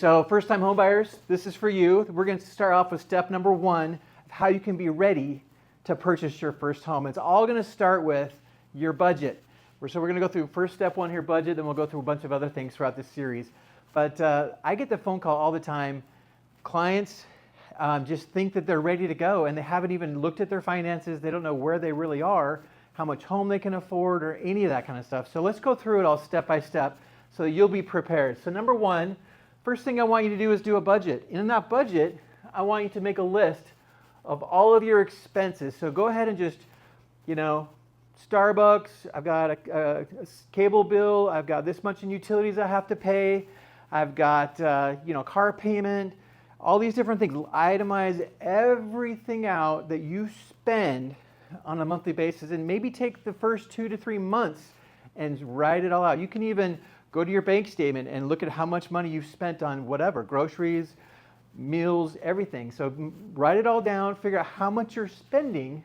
So first-time homebuyers, this is for you. We're going to start off with step number 1 of how you can be ready to purchase your first home. It's all going to start with your budget. So we're going to go through first step 1 here, budget, then we'll go through a bunch of other things throughout this series. But I get the phone call all the time. Clients just think that they're ready to go and they haven't even looked at their finances. They don't know where they really are, how much home they can afford, or any of that kind of stuff. So let's go through it all step by step so that you'll be prepared. So number 1, first thing I want you to do is do a budget. In that budget, I want you to make a list of all of your expenses. So go ahead and just, Starbucks, I've got a cable bill, I've got this much in utilities I have to pay, I've got, car payment, all these different things. Itemize everything out that you spend on a monthly basis, and maybe take the first 2 to 3 months and write it all out. You can even go to your bank statement and look at how much money you've spent on whatever, groceries, meals, everything. So write it all down, figure out how much you're spending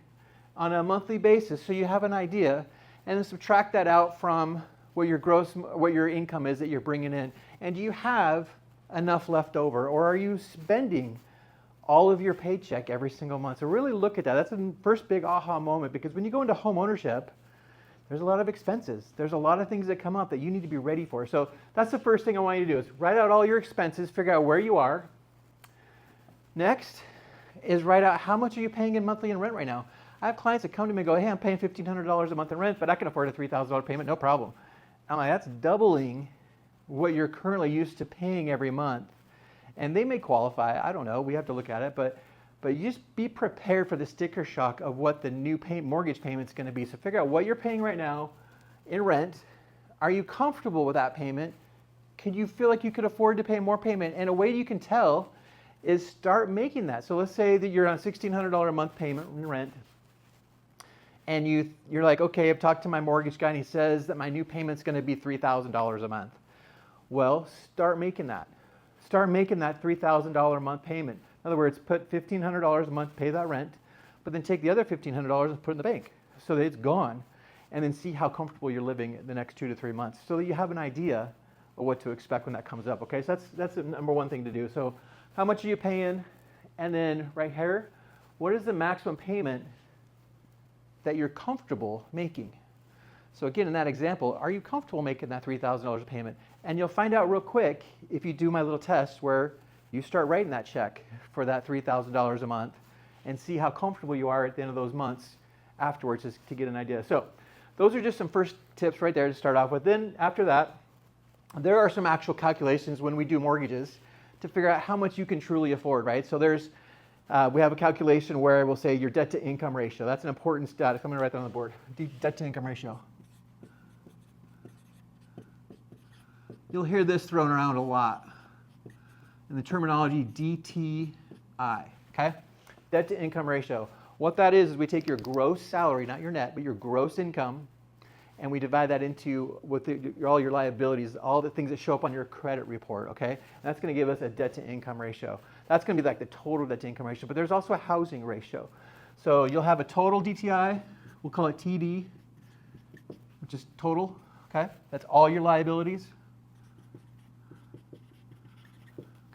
on a monthly basis so you have an idea, and then subtract that out from what your income is that you're bringing in. And do you have enough left over, or are you spending all of your paycheck every single month? So really look at that. That's the first big aha moment, because when you go into home ownership, there's a lot of expenses. There's a lot of things that come up that you need to be ready for. So that's the first thing I want you to do, is write out all your expenses, figure out where you are. Next is write out how much are you paying in monthly in rent right now. I have clients that come to me and go, hey, I'm paying $1,500 a month in rent, but I can afford a $3,000 payment, no problem. I'm like, that's doubling what you're currently used to paying every month. And they may qualify, I don't know, we have to look at it, but you just be prepared for the sticker shock of what the new mortgage payment is going to be. So figure out what you're paying right now in rent. Are you comfortable with that payment? Could you feel like you could afford to pay more payment? And a way you can tell is start making that. So let's say that you're on a $1,600 a month payment in rent, and you're like, okay, I've talked to my mortgage guy and he says that my new payment's going to be $3,000 a month. Well, start making that. Start making that $3,000 a month payment. In other words, put $1,500 a month, pay that rent, but then take the other $1,500 and put it in the bank so that it's gone, and then see how comfortable you're living the next 2 to 3 months so that you have an idea of what to expect when that comes up. Okay, so that's the number 1 thing to do. So how much are you paying? And then right here, what is the maximum payment that you're comfortable making? So again, in that example, are you comfortable making that $3,000 payment? And you'll find out real quick if you do my little test where you start writing that check for that $3,000 a month and see how comfortable you are at the end of those months afterwards, just to get an idea. So those are just some first tips right there to start off with. Then after that, there are some actual calculations when we do mortgages to figure out how much you can truly afford, right? So we have a calculation where we'll say your debt to income ratio. That's an important stat. I'm going to write that on the board. Debt to income ratio. You'll hear this thrown around a lot in the terminology DTI, okay? Debt to income ratio. What that is we take your gross salary, not your net, but your gross income, and we divide that into all your liabilities, all the things that show up on your credit report, okay? And that's going to give us a debt to income ratio. That's going to be like the total debt to income ratio, but there's also a housing ratio. So you'll have a total DTI, we'll call it TD, which is total, okay? That's all your liabilities.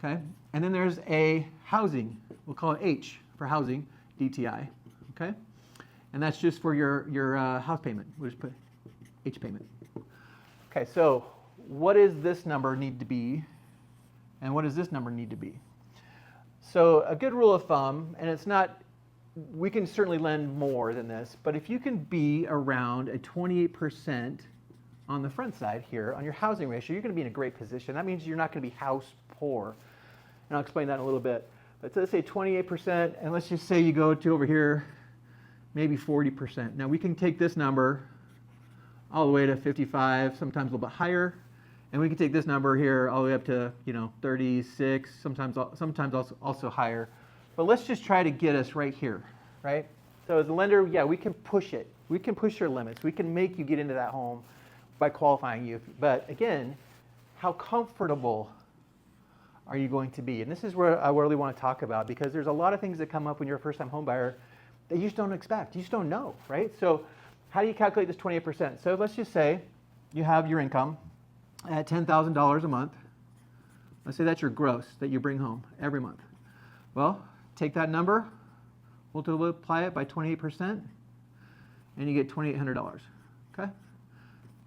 Okay, and then there's a housing, we'll call it H for housing, DTI, okay? And that's just for your house payment. We'll just put H payment. Okay, so what does this number need to be, and what does this number need to be? So a good rule of thumb, and it's not, we can certainly lend more than this, but if you can be around a 28% on the front side here, on your housing ratio, you're going to be in a great position. That means you're not going to be house poor. And I'll explain that in a little bit. But let's say 28%, and let's just say you go to over here, maybe 40%. Now we can take this number all the way to 55, sometimes a little bit higher, and we can take this number here all the way up to 36, sometimes also higher. But let's just try to get us right here, right? So as a lender, yeah, we can push it. We can push your limits. We can make you get into that home by qualifying you. But again, how comfortable are you going to be? And this is where I really want to talk about, because there's a lot of things that come up when you're a first-time home buyer that you just don't expect. You just don't know, right? So how do you calculate this 28%? So let's just say you have your income at $10,000 a month. Let's say that's your gross that you bring home every month. Well, take that number, multiply it by 28%, and you get $2,800. Okay?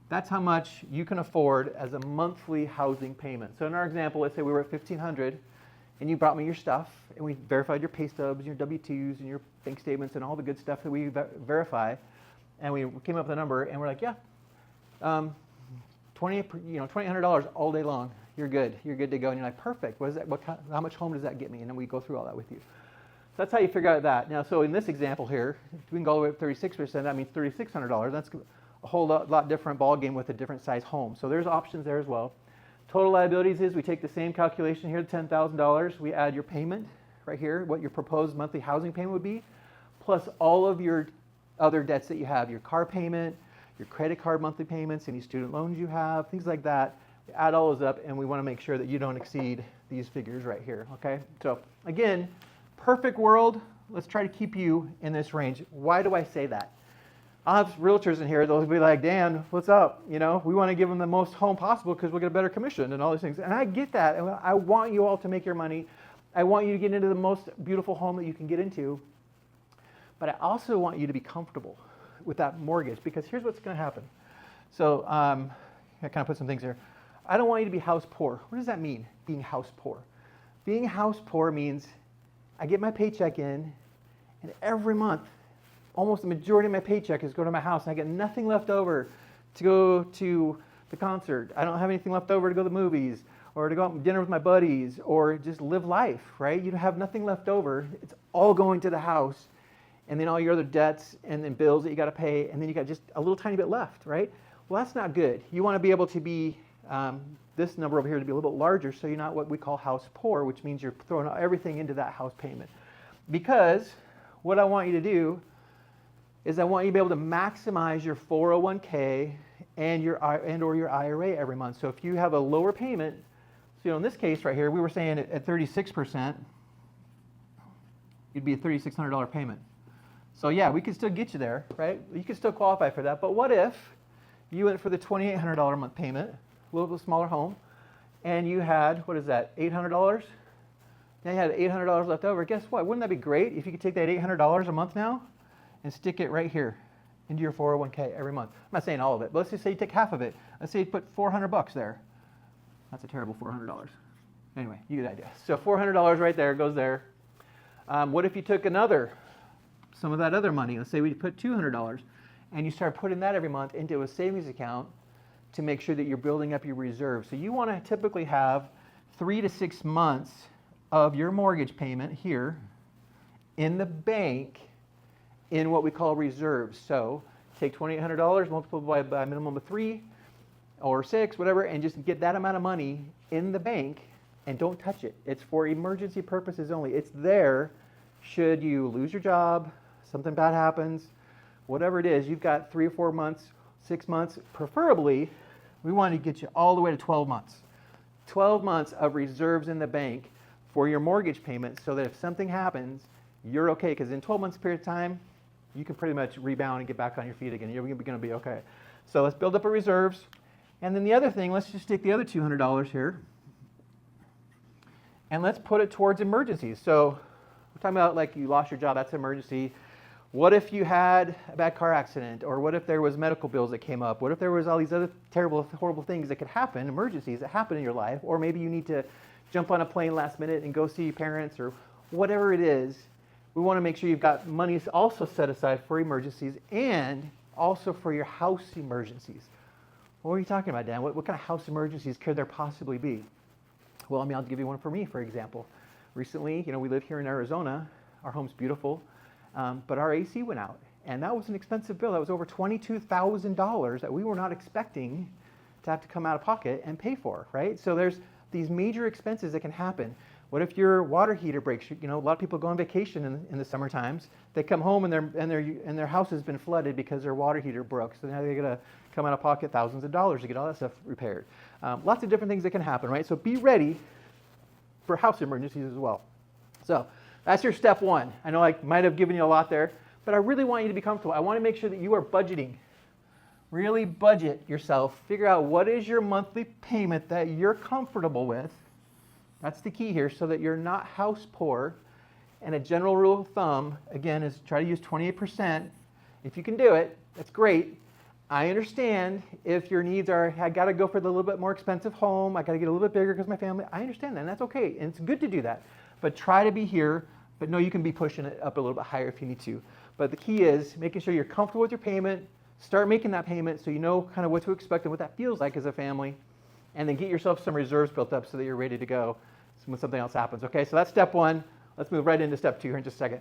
That's how much you can afford as a monthly housing payment. So in our example, let's say we were at $1,500, and you brought me your stuff, and we verified your pay stubs, your W-2s, and your bank statements, and all the good stuff that we verify, and we came up with a number, and we're like, yeah, $2,800 all day long. You're good. You're good to go. And you're like, perfect. What is that? How much home does that get me? And then we go through all that with you. So that's how you figure out that. Now, so in this example here, we can go all the way up 36%. That means $3,600. That's a whole lot different ball game with a different size home. So there's options there as well. Total liabilities is we take the same calculation here, $10,000. We add your payment right here, what your proposed monthly housing payment would be, plus all of your other debts that you have, your car payment, your credit card monthly payments, any student loans you have, things like that. We add all those up, and we want to make sure that you don't exceed these figures right here, okay? So again, perfect world, let's try to keep you in this range. Why do I say that? I'll have realtors in here, they'll be like, Dan, what's up? You know, we want to give them the most home possible because we'll get a better commission and all these things. And I get that. And I want you all to make your money. I want you to get into the most beautiful home that you can get into. But I also want you to be comfortable with that mortgage, because here's what's going to happen. So I kind of put some things here. I don't want you to be house poor. What does that mean, being house poor? Being house poor means I get my paycheck in, and every month, almost the majority of my paycheck is going to my house, and I get nothing left over to go to the concert. I don't have anything left over to go to the movies, or to go out to dinner with my buddies, or just live life, right? You have nothing left over. It's all going to the house, and then all your other debts and then bills that you got to pay, and then you got just a little tiny bit left, right? Well, that's not good. You want to be able to be this number over here to be a little bit larger, so you're not what we call house poor, which means you're throwing everything into that house payment. Because what I want you to do is I want you to be able to maximize your 401k and or your IRA every month. So if you have a lower payment, so in this case right here, we were saying at 36%, you'd be a $3,600 payment. So yeah, we could still get you there, right? You could still qualify for that. But what if you went for the $2,800 a month payment, a little bit smaller home, and you had, what is that, $800? Now you had $800 left over. Guess what? Wouldn't that be great if you could take that $800 a month now and stick it right here into your 401k every month? I'm not saying all of it, but let's just say you take half of it. Let's say you put $400 there. That's a terrible $400. Anyway, you get the idea. So $400 right there goes there. What if you took some of that other money? Let's say we put $200, and you start putting that every month into a savings account to make sure that you're building up your reserves. So you want to typically have 3 to 6 months of your mortgage payment here in the bank in what we call reserves. So take $2,800, multiply by a minimum of 3 or 6, whatever, and just get that amount of money in the bank, and don't touch it. It's for emergency purposes only. It's there should you lose your job, something bad happens, whatever it is. You've got 3 or 4 months, 6 months, preferably. We want to get you all the way to 12 months. 12 months of reserves in the bank for your mortgage payment, so that if something happens, you're okay. Because in 12 months period of time, you can pretty much rebound and get back on your feet again. You're going to be okay. So let's build up our reserves. And then the other thing, let's just take the other $200 here, and let's put it towards emergencies. So we're talking about, like, you lost your job, that's an emergency. What if you had a bad car accident? Or what if there was medical bills that came up? What if there was all these other terrible, horrible things that could happen, emergencies that happen in your life? Or maybe you need to jump on a plane last minute and go see your parents, or whatever it is. We want to make sure you've got money also set aside for emergencies, and also for your house emergencies. What are you talking about, Dan? What kind of house emergencies could there possibly be? Well, I'll give you one for me, for example. Recently, we live here in Arizona. Our home's beautiful. But our AC went out, and that was an expensive bill. That was over $22,000 that we were not expecting to have to come out of pocket and pay for, right? So there's these major expenses that can happen. What if your water heater breaks? A lot of people go on vacation in the summer times. They come home and their house has been flooded because their water heater broke. So now they're gonna come out of pocket thousands of dollars to get all that stuff repaired. Lots of different things that can happen, right? So be ready for house emergencies as well. So that's your step one. I know I might have given you a lot there, but I really want you to be comfortable. I want to make sure that you are budgeting. Really budget yourself. Figure out what is your monthly payment that you're comfortable with, That's the key here, so that you're not house poor. And a general rule of thumb, again, is try to use 28%. If you can do it, that's great. I understand if your needs are, I got to go for the little bit more expensive home, I got to get a little bit bigger because my family, I understand that, and that's okay, and it's good to do that. But try to be here, but no, you can be pushing it up a little bit higher if you need to. But the key is making sure you're comfortable with your payment, start making that payment so you know kind of what to expect and what that feels like as a family, and then get yourself some reserves built up so that you're ready to go when something else happens. Okay, so that's step one. Let's move right into step two here in just a second.